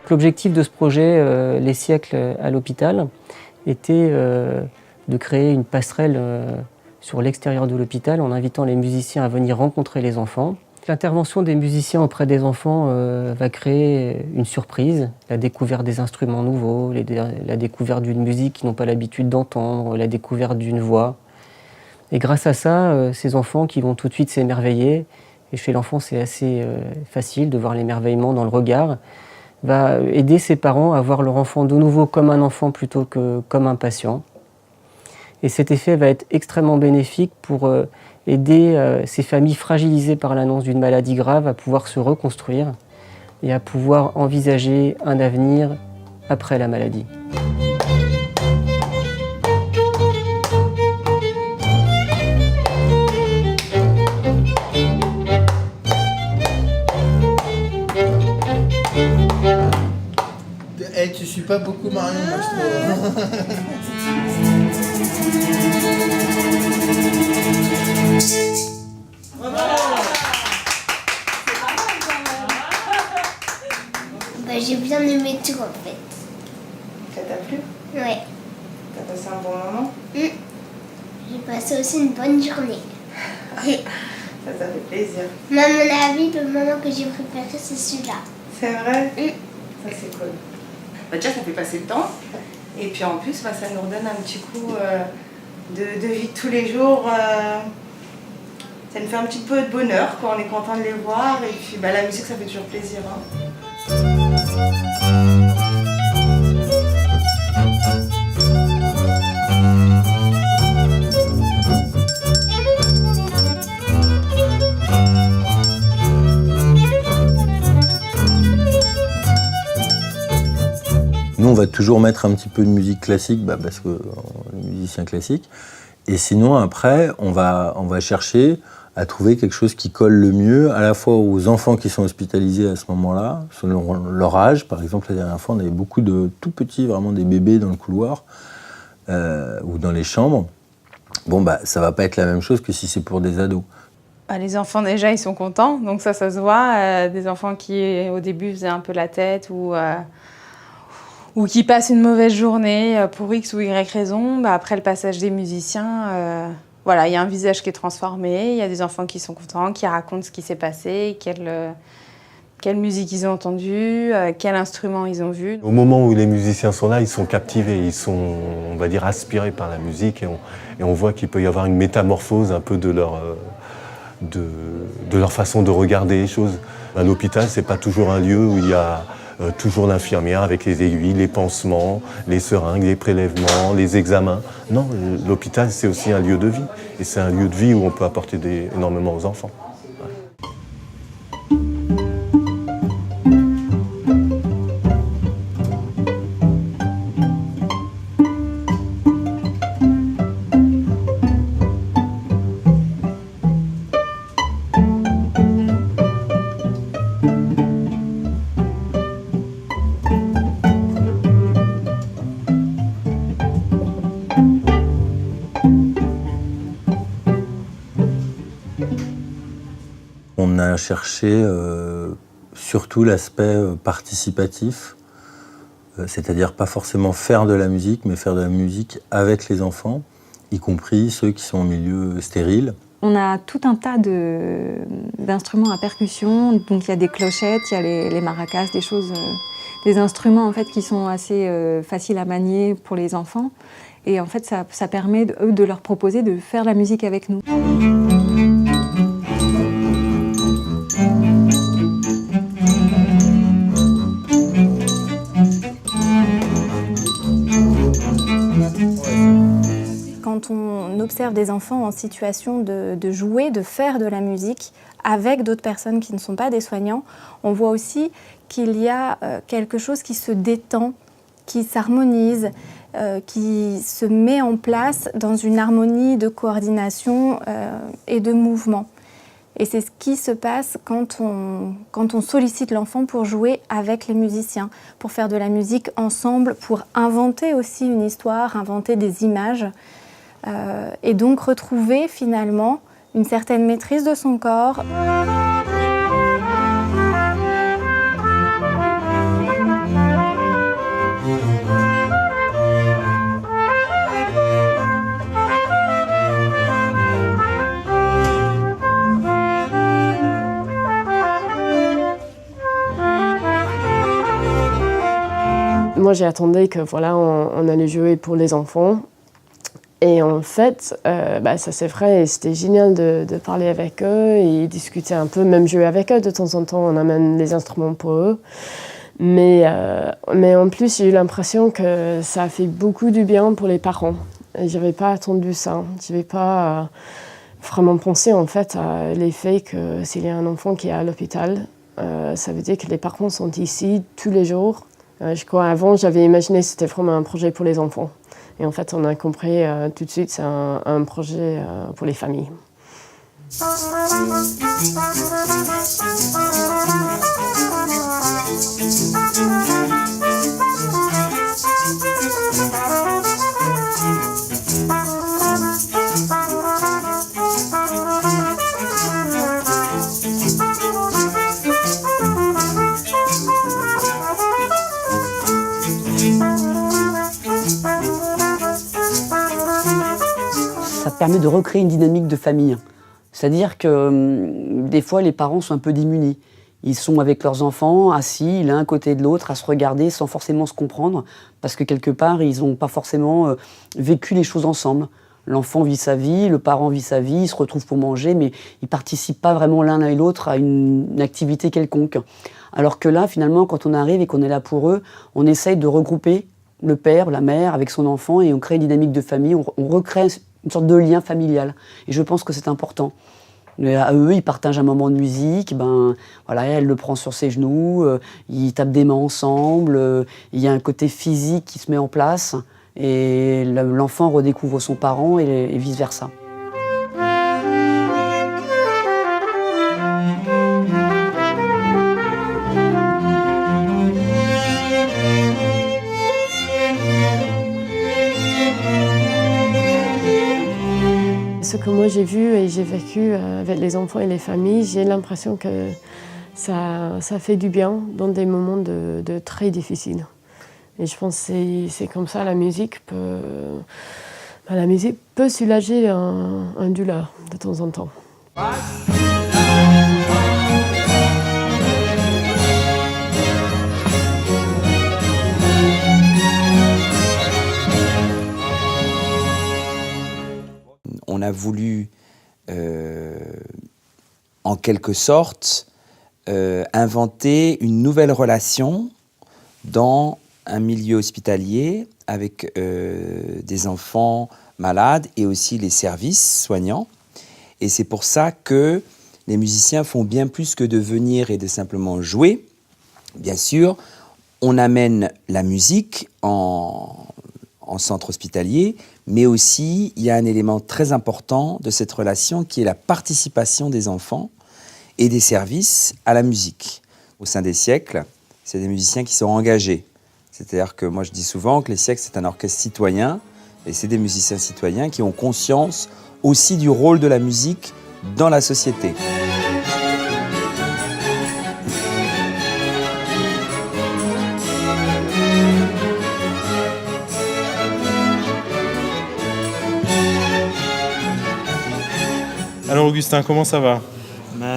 L'objectif de ce projet, Les siècles à l'hôpital, était de créer une passerelle sur l'extérieur de l'hôpital en invitant les musiciens à venir rencontrer les enfants. L'intervention des musiciens auprès des enfants va créer une surprise, la découverte des instruments nouveaux, la découverte d'une musique qu'ils n'ont pas l'habitude d'entendre, la découverte d'une voix. Et grâce à ça, ces enfants qui vont tout de suite s'émerveiller, et chez l'enfant c'est assez facile de voir l'émerveillement dans le regard, va aider ses parents à voir leur enfant de nouveau comme un enfant plutôt que comme un patient. Et cet effet va être extrêmement bénéfique pour aider ces familles fragilisées par l'annonce d'une maladie grave à pouvoir se reconstruire et à pouvoir envisager un avenir après la maladie. Hey, tu suis pas beaucoup Marion, moi je trouve. J'ai bien aimé tout en fait. Ça t'a plu? Ouais. T'as passé un bon moment? J'ai passé aussi une bonne journée. Ça fait plaisir. Mais à mon avis, le moment que j'ai préféré, c'est celui-là. C'est vrai? Ça c'est cool. Bah, déjà ça fait passer le temps. Et puis en plus, ça nous redonne un petit coup de vie de tous les jours. Ça nous fait un petit peu de bonheur quand on est content de les voir. Et puis la musique, ça fait toujours plaisir. Nous, on va toujours mettre un petit peu de musique classique, parce que on est musicien classique. Et sinon, après, on va chercher à trouver quelque chose qui colle le mieux, à la fois aux enfants qui sont hospitalisés à ce moment-là, selon leur âge. Par exemple, la dernière fois, on avait beaucoup de tout petits, vraiment des bébés dans le couloir ou dans les chambres. Bon, ça va pas être la même chose que si c'est pour des ados. Les enfants, déjà, ils sont contents, donc ça se voit. Des enfants qui, au début, faisaient un peu la tête ou qui passent une mauvaise journée pour X ou Y raison, après le passage des musiciens, il y a un visage qui est transformé, il y a des enfants qui sont contents, qui racontent ce qui s'est passé, quelle musique ils ont entendue, quel instrument ils ont vu. Au moment où les musiciens sont là, ils sont captivés, ils sont, on va dire, aspirés par la musique et on voit qu'il peut y avoir une métamorphose un peu de leur façon de regarder les choses. À l'hôpital, c'est pas toujours un lieu où il y a toujours l'infirmière avec les aiguilles, les pansements, les seringues, les prélèvements, les examens. Non, l'hôpital, c'est aussi un lieu de vie. Et c'est un lieu de vie où on peut apporter énormément aux enfants. On a cherché surtout l'aspect participatif, c'est-à-dire pas forcément faire de la musique, mais faire de la musique avec les enfants, y compris ceux qui sont en milieu stérile. On a tout un tas d'instruments à percussion, donc il y a des clochettes, il y a les maracas, des instruments en fait qui sont assez faciles à manier pour les enfants. Et en fait, ça permet de leur proposer de faire la musique avec nous. Quand on observe des enfants en situation de jouer, de faire de la musique avec d'autres personnes qui ne sont pas des soignants, on voit aussi qu'il y a quelque chose qui se détend, qui s'harmonise, qui se met en place dans une harmonie de coordination et de mouvement. Et c'est ce qui se passe quand on sollicite l'enfant pour jouer avec les musiciens, pour faire de la musique ensemble, pour inventer aussi une histoire, inventer des images, et donc retrouver finalement une certaine maîtrise de son corps. moi j'ai attendu que voilà, on allait jouer pour les enfants. Et en fait, ça c'est vrai, et c'était génial de parler avec eux et discuter un peu, même jouer avec eux de temps en temps, on amène les instruments pour eux. Mais en plus, j'ai eu l'impression que ça a fait beaucoup du bien pour les parents. Et j'avais pas attendu ça, j'avais pas vraiment pensé en fait à l'effet que s'il y a un enfant qui est à l'hôpital, ça veut dire que les parents sont ici tous les jours. Je crois avant, j'avais imaginé que c'était vraiment un projet pour les enfants. Et en fait, on a compris tout de suite, c'est un projet pour les familles. Ça permet de recréer une dynamique de famille. C'est-à-dire que des fois, les parents sont un peu démunis. Ils sont avec leurs enfants, assis l'un à côté de l'autre, à se regarder sans forcément se comprendre, parce que quelque part, ils n'ont pas forcément vécu les choses ensemble. L'enfant vit sa vie, le parent vit sa vie, ils se retrouvent pour manger, mais ils ne participent pas vraiment l'un et l'autre à une activité quelconque. Alors que là, finalement, quand on arrive et qu'on est là pour eux, on essaye de regrouper le père, la mère avec son enfant et on crée une dynamique de famille, on recrée une sorte de lien familial. Et je pense que c'est important. À eux, ils partagent un moment de musique, elle le prend sur ses genoux, ils tapent des mains ensemble, il y a un côté physique qui se met en place et l'enfant redécouvre son parent et vice-versa. Ce que moi j'ai vu et j'ai vécu avec les enfants et les familles, j'ai l'impression que ça fait du bien dans des moments de très difficiles. Et je pense que c'est comme ça la musique peut soulager un douleur de temps en temps. On a voulu, en quelque sorte, inventer une nouvelle relation dans un milieu hospitalier avec des enfants malades et aussi les services soignants. Et c'est pour ça que les musiciens font bien plus que de venir et de simplement jouer. Bien sûr, on amène la musique en centre hospitalier, mais aussi il y a un élément très important de cette relation qui est la participation des enfants et des services à la musique. Au sein des siècles, c'est des musiciens qui sont engagés. C'est-à-dire que moi je dis souvent que les siècles c'est un orchestre citoyen et c'est des musiciens citoyens qui ont conscience aussi du rôle de la musique dans la société. Alors Augustin, comment ça va ?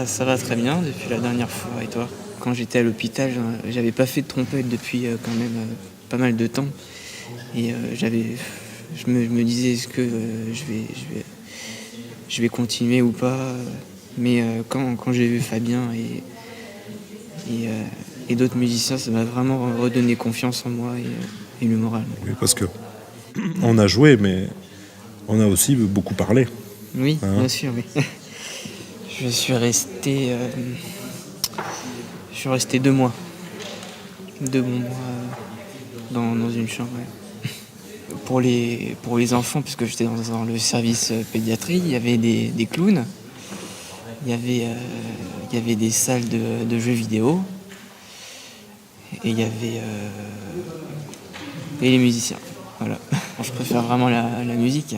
Ça va très bien depuis la dernière fois. Et toi ? Quand j'étais à l'hôpital, j'avais pas fait de trompette depuis quand même pas mal de temps. Et je me disais, est-ce que je vais continuer ou pas ? Mais quand j'ai vu Fabien et d'autres musiciens, ça m'a vraiment redonné confiance en moi et le moral. Oui, parce que on a joué, mais on a aussi beaucoup parlé. Oui, bien sûr, oui. Je suis resté 2 mois. 2 bons mois dans une chambre. Ouais. Pour les enfants, puisque j'étais dans le service pédiatrie, il y avait des clowns, il y avait des salles de jeux vidéo, et il y avait et les musiciens. Voilà. Je préfère vraiment la musique.